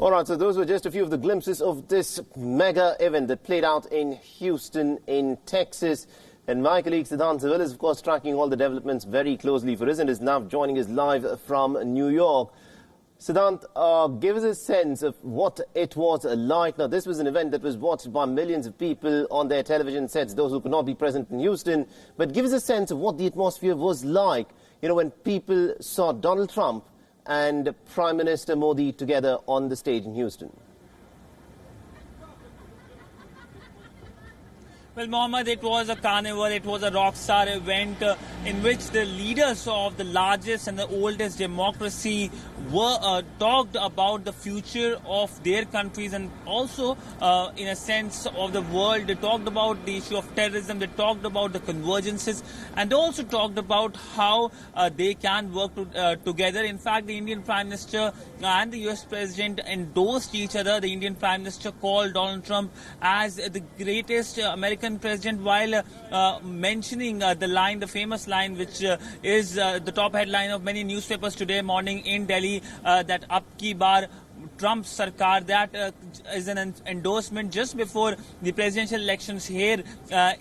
All right, so those were just a few of the glimpses of this mega event that played out in Houston, in Texas. And my colleague Siddhant Civil is, of course, tracking all the developments very closely for us and is now joining us live from New York. Siddhant, give us a sense of what it was like. Now, this was an event that was watched by millions of people on their television sets, those who could not be present in Houston. But give us a sense of what the atmosphere was like, you know, when people saw Donald Trump and Prime Minister Modi together on the stage in Houston. Well, Mohammed, it was a carnival, it was a rock star event in which the leaders of the largest and the oldest democracy were talked about the future of their countries and also, in a sense, of the world. They talked about the issue of terrorism, they talked about the convergences, and they also talked about how they can work together. In fact, the Indian Prime Minister and the US President endorsed each other. The Indian Prime Minister called Donald Trump as the greatest American president, while mentioning the famous line, which is the top headline of many newspapers today morning in Delhi, that Abki baar Trump Sakar. That is an endorsement just before the presidential elections here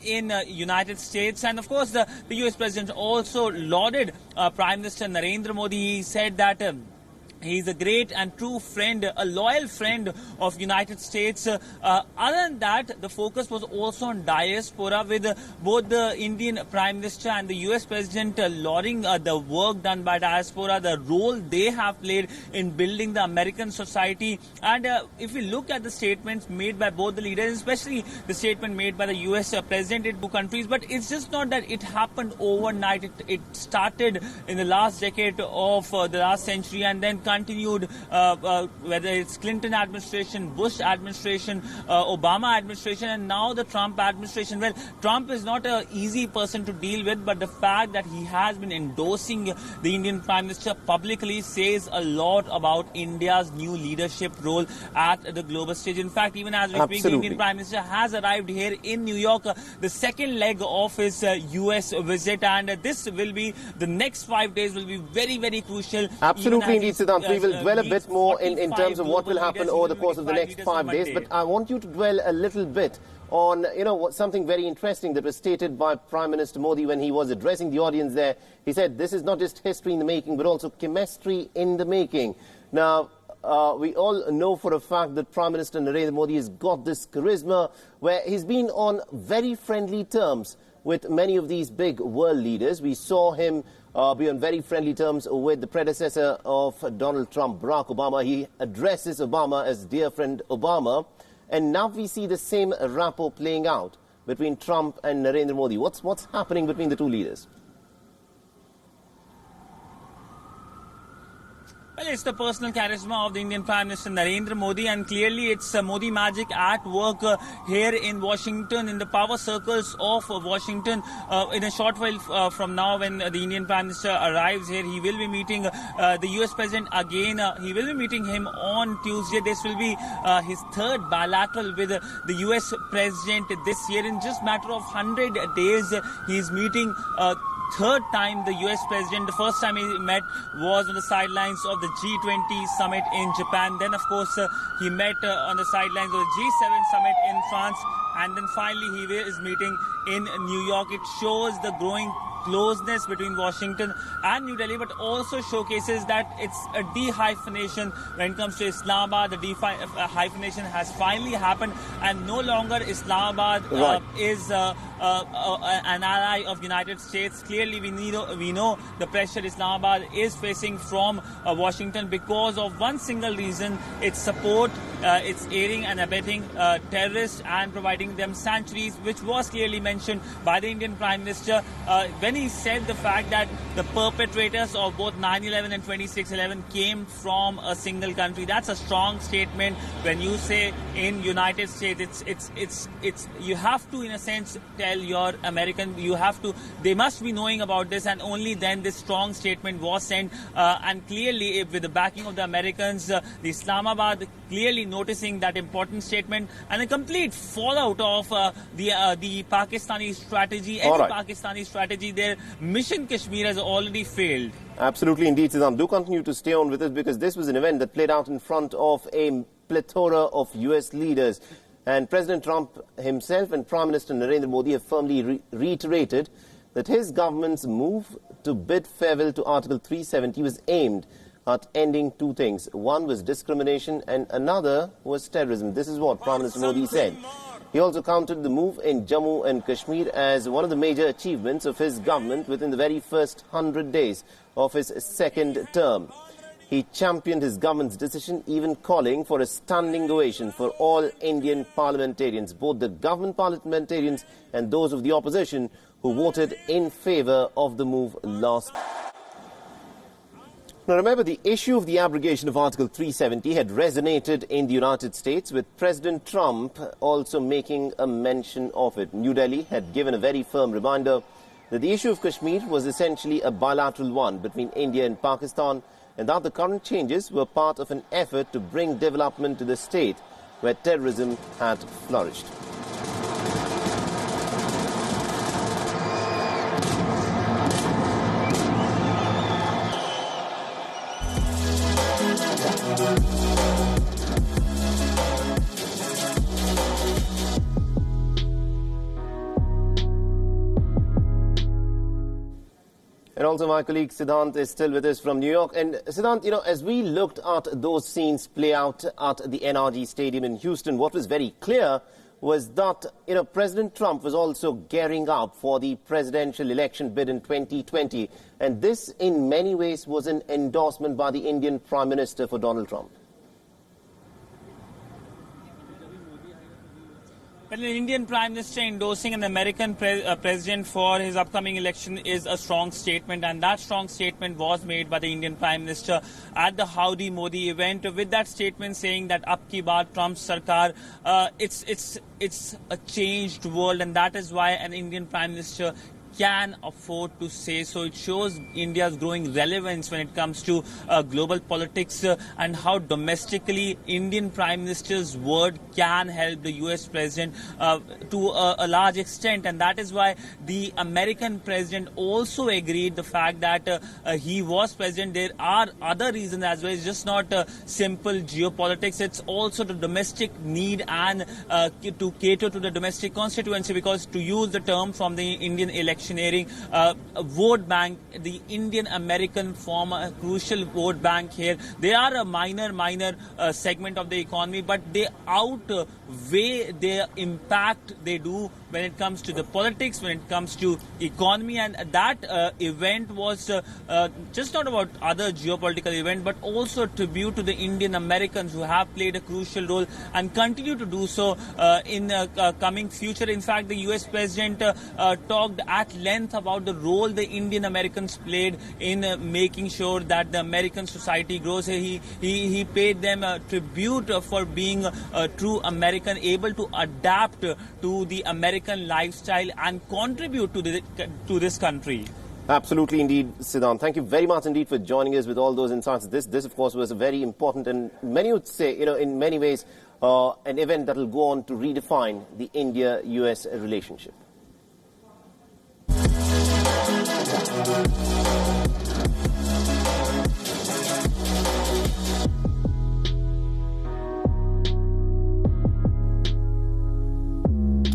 in United States. And of course, the US President also lauded Prime Minister Narendra Modi. He said that he's a great and true friend, a loyal friend of United States. Other than that, the focus was also on diaspora, with both the Indian Prime Minister and the US President lauding the work done by diaspora, the role they have played in building the American society. And if we look at the statements made by both the leaders, especially the statement made by the US President in two countries, but it's just not that it happened overnight. It started in the last decade of the last century and then continued, whether it's Clinton administration, Bush administration, Obama administration, and now the Trump administration. Well, Trump is not an easy person to deal with, but the fact that he has been endorsing the Indian Prime Minister publicly says a lot about India's new leadership role at the global stage. In fact, even as we speak, the Indian Prime Minister has arrived here in New York, the second leg of his US visit, and this will be, the next 5 days will be very, very crucial. Absolutely, indeed, Siddhant. We will dwell a bit more in terms of what will happen over the course of the next 5 days. But I want you to dwell a little bit on, you know, something very interesting that was stated by Prime Minister Modi when he was addressing the audience there. He said this is not just history in the making, but also chemistry in the making. Now, we all know for a fact that Prime Minister Narendra Modi has got this charisma where he's been on very friendly terms with many of these big world leaders. We saw him be on very friendly terms with the predecessor of Donald Trump, Barack Obama. He addresses Obama as dear friend Obama. And now we see the same rapport playing out between Trump and Narendra Modi. What's happening between the two leaders? Well, it's the personal charisma of the Indian Prime Minister Narendra Modi, and clearly it's Modi magic at work here in Washington, in the power circles of Washington. In a short while from now, when the Indian Prime Minister arrives here, he will be meeting the US President again. He will be meeting him on Tuesday. This will be his third bilateral with the US President this year. In just a matter of 100 days, he is meeting third time the US President. The first time he met was on the sidelines of the G20 summit in Japan. Then, of course, he met on the sidelines of the G7 summit in France. And then finally he is meeting in New York. It shows the growing closeness between Washington and New Delhi, but also showcases that it's a de-hyphenation when it comes to Islamabad. The de-hyphenation has finally happened, and no longer Islamabad is an ally of United States. Clearly, we know the pressure Islamabad is facing from Washington because of one single reason: its support, its aiding and abetting terrorists and providing them sanctuaries, which was clearly mentioned by the Indian Prime Minister when he said the fact that the perpetrators of both 9/11 and 26/11 came from a single country. That's a strong statement. When you say in United States, it's you have to, in a sense, tell your American, they must be knowing about this, and only then this strong statement was sent. And clearly, with the backing of the Americans, the Islamabad clearly noticing that important statement, and a complete fallout of the Pakistani strategy, Pakistani strategy. Their mission Kashmir has already failed. Absolutely indeed, Siddhant. Do continue to stay on with us because this was an event that played out in front of a plethora of US leaders. And President Trump himself and Prime Minister Narendra Modi have firmly reiterated that his government's move to bid farewell to Article 370 was aimed at ending two things. One was discrimination and another was terrorism. This is what Prime Minister Modi said. He also counted the move in Jammu and Kashmir as one of the major achievements of his government within the very first 100 days of his second term. He championed his government's decision, even calling for a standing ovation for all Indian parliamentarians, both the government parliamentarians and those of the opposition who voted in favour of the move last. Now remember, the issue of the abrogation of Article 370 had resonated in the United States, with President Trump also making a mention of it. New Delhi had given a very firm reminder that the issue of Kashmir was essentially a bilateral one between India and Pakistan, and that the current changes were part of an effort to bring development to the state where terrorism had flourished. And also my colleague Siddhant is still with us from New York. And Siddhant, as we looked at those scenes play out at the NRG Stadium in Houston, what was very clear was that, President Trump was also gearing up for the presidential election bid in 2020. And this, in many ways, was an endorsement by the Indian Prime Minister for Donald Trump. But an Indian Prime Minister endorsing an American president for his upcoming election is a strong statement, and that strong statement was made by the Indian Prime Minister at the Howdy Modi event, with that statement saying that Abki baar Trump's Sakar, it's a changed world, and that is why an Indian Prime Minister can afford to say so. It shows India's growing relevance when it comes to global politics and how domestically Indian Prime Minister's word can help the US President to a large extent. And that is why the American President also agreed the fact that he was President. There are other reasons as well. It's just not simple geopolitics. It's also the domestic need and to cater to the domestic constituency, because to use the term from the Indian electioneering, vote bank, the Indian American form a crucial vote bank here. They are a minor segment of the economy, but they outweigh their impact they do when it comes to the politics, when it comes to economy. And that event was just not about other geopolitical event, but also a tribute to the Indian Americans who have played a crucial role and continue to do so in the coming future. In fact, the US President talked at length about the role the Indian Americans played in making sure that the American society grows. He paid them a tribute for being a true American, able to adapt to the American lifestyle and contribute to this country. Absolutely indeed, Siddhant. Thank you very much indeed for joining us with all those insights. This of course, was a very important, and many would say, in many ways, an event that will go on to redefine the India-US relationship.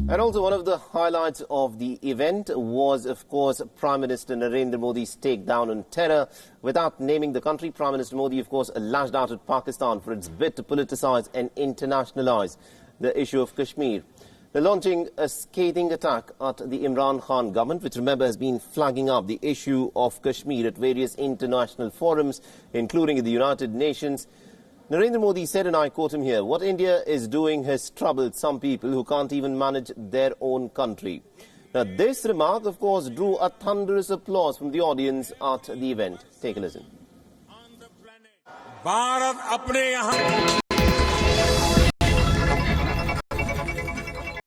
And also one of the highlights of the event was, of course, Prime Minister Narendra Modi's takedown on terror. Without naming the country, Prime Minister Modi, of course, lashed out at Pakistan for its bid to politicize and internationalize the issue of Kashmir. They're launching a scathing attack at the Imran Khan government, which, remember, has been flagging up the issue of Kashmir at various international forums, including the United Nations. Narendra Modi said, and I quote him here, "What India is doing has troubled some people who can't even manage their own country." Now, this remark, of course, drew a thunderous applause from the audience at the event. Take a listen.